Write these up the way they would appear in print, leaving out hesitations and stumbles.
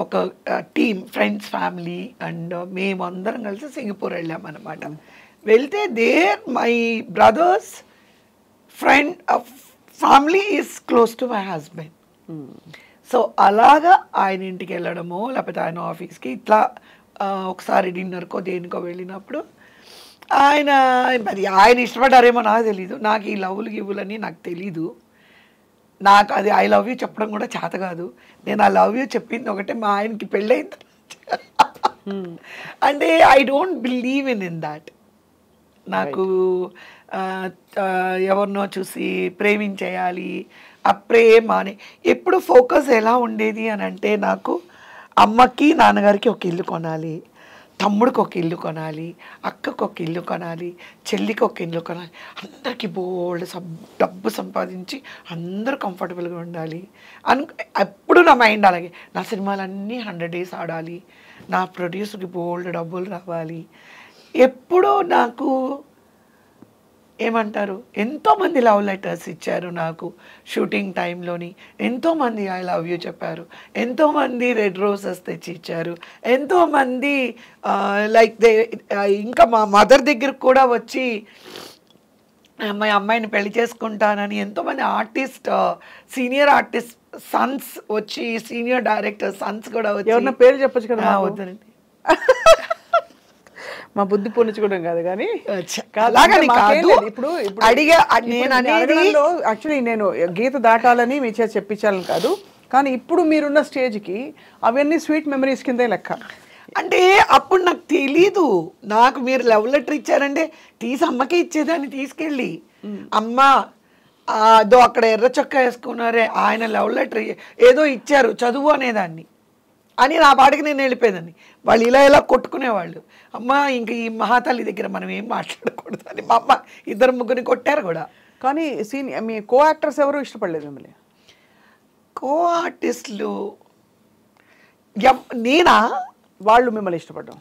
ఒక team friends family and మేమందరం కలిసి సింగపూర్ వెళ్ళామన్నమాట. వెళ్తే there my brother's friend family is close to my husband. So అలాగా ఆయన ఇంటికి వెళ్ళడమో లేకపోతే ఆయన ఆఫీస్కి ఇట్లా ఒకసారి డిన్నర్కో దేనికో వెళ్ళినప్పుడు ఆయన మరి ఆయన ఇష్టపడ్డారేమో నాకు తెలీదు. నాకు ఈ లవ్లు గివ్వులని నాకు తెలీదు. నాకు అది ఐ లవ్ యూ చెప్పడం కూడా చేత కాదు. నేను ఐ లవ్ యూ చెప్పింది ఒకటే మా ఆయనకి పెళ్ళైంది. అంటే I don't believe in that. నాకు ఎవరినో చూసి ప్రేమించేయాలి ఆ ప్రేమ అని ఎప్పుడు ఫోకస్ ఎలా ఉండేది అని అంటే, నాకు అమ్మకి నాన్నగారికి ఒక ఇల్లు కొనాలి, తమ్ముడికి ఒక ఇల్లు కొనాలి, అక్కకు ఒక ఇల్లు కొనాలి, చెల్లికి ఒక ఇల్లు కొనాలి, అందరికీ బోల్డ్ డబ్బు సంపాదించి అందరూ కంఫర్టబుల్గా ఉండాలి ఎప్పుడు నా మైండ్ అలాగే. నా సినిమాలన్నీ 100 days ఆడాలి, నా ప్రొడ్యూసర్కి బోల్డ్ డబ్బులు రావాలి. ఎప్పుడూ నాకు ఏమంటారు, ఎంతోమంది లవ్ లెటర్స్ ఇచ్చారు నాకు షూటింగ్ టైంలోని. ఎంతోమంది ఐ లవ్ యూ చెప్పారు, ఎంతోమంది రెడ్ రోజెస్ తెచ్చి ఇచ్చారు, ఎంతోమంది లైక్ ఇంకా మా మదర్ దగ్గరకు కూడా వచ్చి మా అమ్మాయిని పెళ్లి చేసుకుంటానని ఎంతోమంది ఆర్టిస్ట్ సీనియర్ ఆర్టిస్ట్ సన్స్ వచ్చి, సీనియర్ డైరెక్టర్ సన్స్ కూడా వచ్చి. ఎవరన్నా పేరు చెప్పచ్చు కదా? వద్దండి, మా బుద్ధి పొన్నించుకోవడం కాదు కానీ ఇప్పుడు అడిగా. నేను అనేది యాక్చువల్లీ నేను గీత దాటాలని మీ చేత చెప్పించాలని కాదు, కానీ ఇప్పుడు మీరున్న స్టేజ్కి అవన్నీ స్వీట్ మెమరీస్ కిందే లెక్క. అంటే అప్పుడు నాకు తెలీదు. నాకు మీరు లవ్ లెటర్ ఇచ్చారంటే తీసి అమ్మకే ఇచ్చేదాన్ని తీసుకెళ్ళి, అమ్మ అదో అక్కడ ఎర్ర చొక్కా వేసుకున్నారే ఆయన లవ్ లెటర్ ఏదో ఇచ్చారు చదువు అనేదాన్ని అని నా పాటికి నేను వెళ్ళిపోయేదాన్ని. వాళ్ళు ఇలా ఇలా కొట్టుకునేవాళ్ళు. అమ్మ ఇంక ఈ మహాతల్లి దగ్గర మనం ఏం మాట్లాడకూడదు అని మా అమ్మ 2-3 కొట్టారు కూడా. కానీ మీ కో యాక్టర్స్ ఎవరు ఇష్టపడలేదు మిమ్మల్ని? కో ఆర్టిస్టులు నేనా? వాళ్ళు మిమ్మల్ని ఇష్టపడ్డం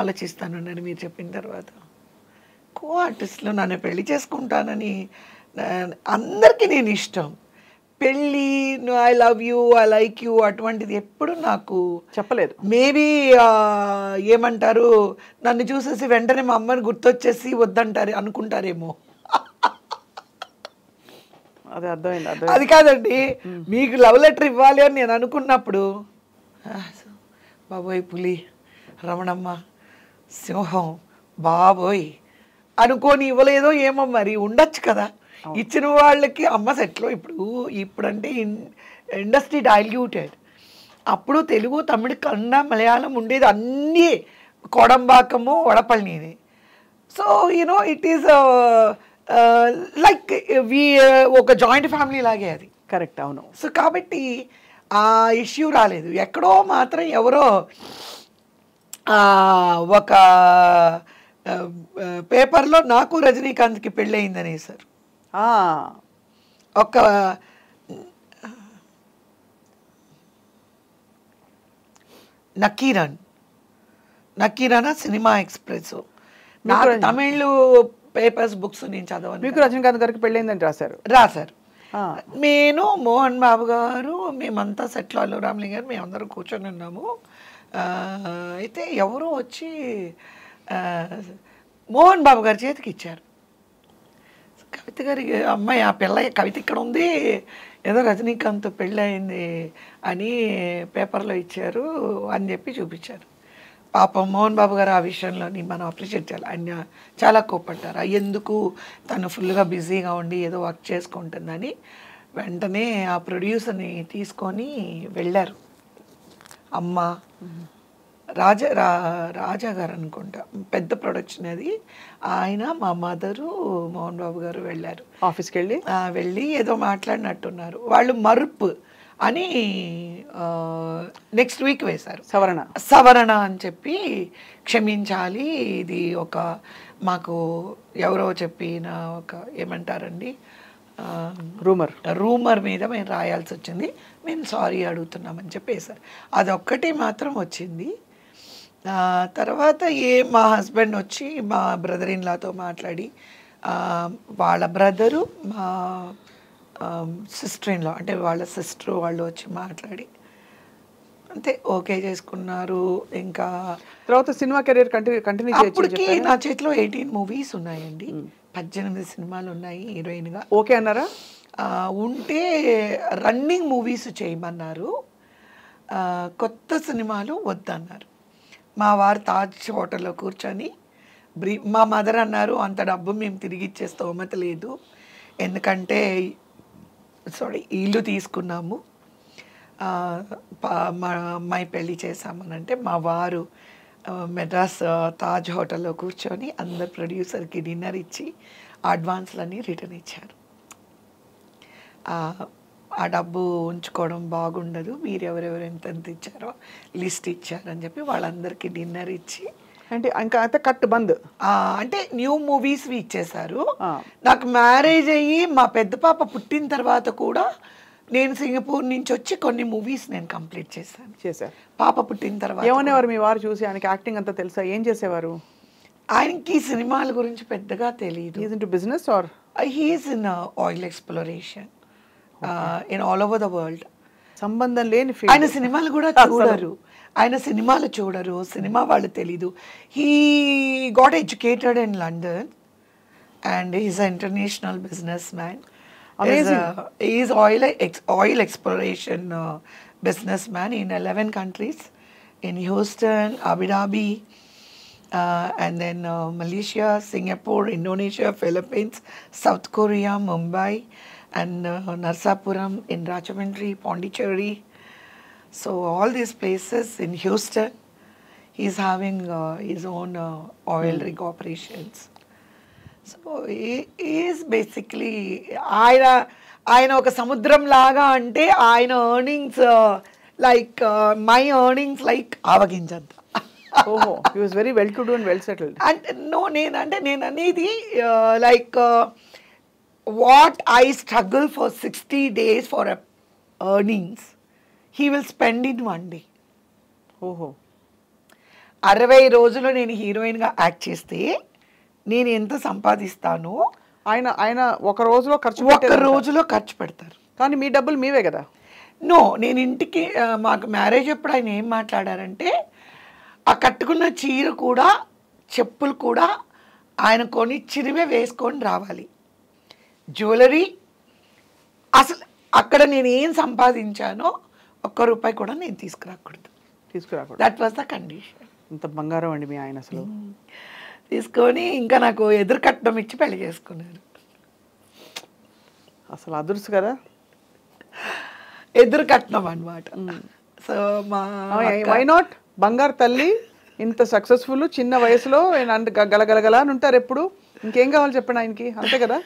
ఆలోచిస్తాను నేను మీరు చెప్పిన తర్వాత. కో ఆర్టిస్టులు నన్ను పెళ్లి చేసుకుంటానని అందరికీ నేను ఇష్టం. పెళ్ళి I love you I like you అటువంటిది ఎప్పుడు నాకు చెప్పలేదు. మేబీ ఏమంటారు, నన్ను చూసేసి వెంటనే మా అమ్మని గుర్తొచ్చేసి వద్దంటారు అనుకుంటారేమో. అదే అర్థమైంది. అది కాదండి, మీకు లవ్ లెటర్ ఇవ్వాలి అని నేను అనుకున్నప్పుడు బాబోయ్ పులి, రమణమ్మ, సింహం బాబోయ్ అనుకోని ఇవ్వలేదో ఏమో, మరి ఉండొచ్చు కదా. ఇచ్చిన వాళ్ళకి అమ్మ సెట్లో ఇప్పుడంటే ఇండస్ట్రీ డైల్యూటెడ్. అప్పుడు తెలుగు, తమిళ, కన్నడ, మలయాళం ఉండేది అన్నీ కోడంబాకము వడపల్లిని. So you know it is like ఒక జాయింట్ ఫ్యామిలీ లాగే అది. కరెక్ట్, అవును. సో కాబట్టి ఆ ఇష్యూ రాలేదు. ఎక్కడో మాత్రం ఎవరో ఒక పేపర్లో నాకు రజనీకాంత్కి పెళ్ళయిందని సార్ ఒక నకీరన్ సినిమా ఎక్స్ప్రెస్. నాకు తమిళ్ పేపర్స్ బుక్స్ నేను చదవను. మీకు రజనీకాంత్ గారికి పెళ్ళైందని రాశారు? నేను మోహన్ బాబు గారు మేమంతా సెట్లో, అల్లు రామలింగ గారు మేమందరం కూర్చొని ఉన్నాము. అయితే ఎవరో వచ్చి మోహన్ బాబు గారి చేతికి ఇచ్చారు. కవిత గారి అమ్మాయి, ఆ పిల్ల కవిత ఇక్కడ ఉంది, ఏదో రజనీకాంత్ పెళ్ళయింది అని పేపర్లో ఇచ్చారు అని చెప్పి చూపించారు. పాపం మోహన్ బాబు గారు ఆ విషయంలోని మనం అప్రిషియేట్ చేయాలి. ఆయన చాలా కోప్పడ్డారు. ఎందుకు తను ఫుల్గా బిజీగా ఉండి ఏదో వర్క్ చేసుకుంటుందని వెంటనే ఆ ప్రొడ్యూసర్ని తీసుకొని వెళ్ళారు. అమ్మ రాజా గారు అనుకుంటా, పెద్ద ప్రొడక్షన్ అది. ఆయన, మా మదరు, మోహన్ బాబు గారు వెళ్ళారు. ఆఫీస్కి వెళ్ళి ఏదో మాట్లాడినట్టున్నారు. వాళ్ళు మరుపు అని నెక్స్ట్ వీక్ వేశారు. సవరణ అని చెప్పి, క్షమించాలి, ఇది ఒక మాకు ఎవరో చెప్పిన ఒక ఏమంటారండి రూమర్ మీద మేము రాయాల్సి వచ్చింది, మేము సారీ అడుగుతున్నామని చెప్పి వేశారు. అదొక్కటి మాత్రం వచ్చింది. తర్వాత మా హస్బెండ్ వచ్చి మా బ్రదర్ ఇన్ లాతో మాట్లాడి, వాళ్ళ బ్రదరు సిస్టర్ ఇన్లా అంటే వాళ్ళ సిస్టర్ వాళ్ళు వచ్చి మాట్లాడి అంతే ఓకే చేసుకున్నారు. ఇంకా తర్వాత సినిమా కెరీర్ కంటిన్యూ అప్పటికి నా చేతిలో 18 మూవీస్ ఉన్నాయండి, 18 సినిమాలు ఉన్నాయి హీరోయిన్గా. ఓకే అన్నారా? ఉంటే రన్నింగ్ మూవీస్ చేయమన్నారు, కొత్త సినిమాలు వద్దన్నారు. మా వారు తాజ్ హోటల్లో కూర్చొని మా మదర్ అన్నారు అంత డబ్బు మేము తిరిగి ఇచ్చే స్తోమత లేదు, ఎందుకంటే ఇల్లు తీసుకున్నాము, మా అమ్మాయి పెళ్ళి చేసామనంటే మా వారు మెడ్రాస్ తాజ్ హోటల్లో కూర్చొని అందరు ప్రొడ్యూసర్కి డిన్నర్ ఇచ్చి అడ్వాన్స్లన్నీ రిటర్న్ ఇచ్చారు. ఆ డబ్బు ఉంచుకోవడం బాగుండదు, మీరు ఎవరెవరు ఎంత ఇచ్చారో లిస్ట్ ఇచ్చారని చెప్పి వాళ్ళందరికీ డిన్నర్ ఇచ్చి అంటే ఇంకా అయితే కట్ బంద్. అంటే న్యూ మూవీస్వి ఇచ్చేశారు. నాకు మ్యారేజ్ అయ్యి మా పెద్ద పాప పుట్టిన తర్వాత కూడా నేను సింగపూర్ నుంచి వచ్చి కొన్ని మూవీస్ నేను కంప్లీట్ చేశారు. పాప పుట్టిన తర్వాత ఏమనేవారు మీ వారు చూసి? ఆయనకి యాక్టింగ్ అంతా తెలుసా? ఏం చేసేవారు? ఆయనకి సినిమాల గురించి పెద్దగా తెలియదు. Is into business or he's in oil exploration in all over the world. సంబంధం లేని ఆయన సినిమాలు కూడా చూడరు, సినిమా వాళ్ళు తెలీదు. He got educated in London and he's a international business man. He's oil exploration businessman in 11 countries, in Houston, Abu Dhabi, and then Malaysia, Singapore, Indonesia, Philippines, South Korea, Mumbai, and Narsapuram, in Rajahmundry, Pondicherry. So all these places in Houston, he's having his own oil rig operations. So is basically ఆయన ఒక సముద్రం లాగా, అంటే ఆయన earnings like my earnings like ఆవగించంత. ఓహో, he was very well to do and well settled. అంటే నేను అనేది like what I struggle for 60 days for earnings he will spend in 1 day. ఓహో, 60 రోజులు నేను హీరోయిన్గా యాక్ట్ చేస్తే నేను ఎంత సంపాదిస్తానో ఆయన ఒక రోజులో ఖర్చు పెడతారు. కానీ మీ డబ్బులు మీవే కదా? నో, నేను ఇంటికి మాకు మ్యారేజ్ అప్పుడు ఆయన ఏం మాట్లాడారంటే ఆ కట్టుకున్న చీర కూడా చెప్పులు కూడా ఆయన కొనిచ్చినవే వేసుకొని రావాలి, జ్యువెలరీ అసలు అక్కడ నేను ఏం సంపాదించానో ₹1 కూడా నేను తీసుకురాకూడదు. That was the condition. ఇంత బంగారం అండి మీ ఆయన అసలు. తీసుకొని ఇంకా నాకు ఎదురు కట్నం ఇచ్చి పెళ్లి చేసుకున్నారు. అసలు అదుర్సు కదా, ఎదురు కట్నం అనమాట. So why not? బంగారు తల్లి ఇంత సక్సెస్ఫుల్ చిన్న వయసులో గలగలగలా అని ఉంటారు ఎప్పుడు. ఇంకేం కావాలి చెప్పండి ఆయనకి, అంతే కదా?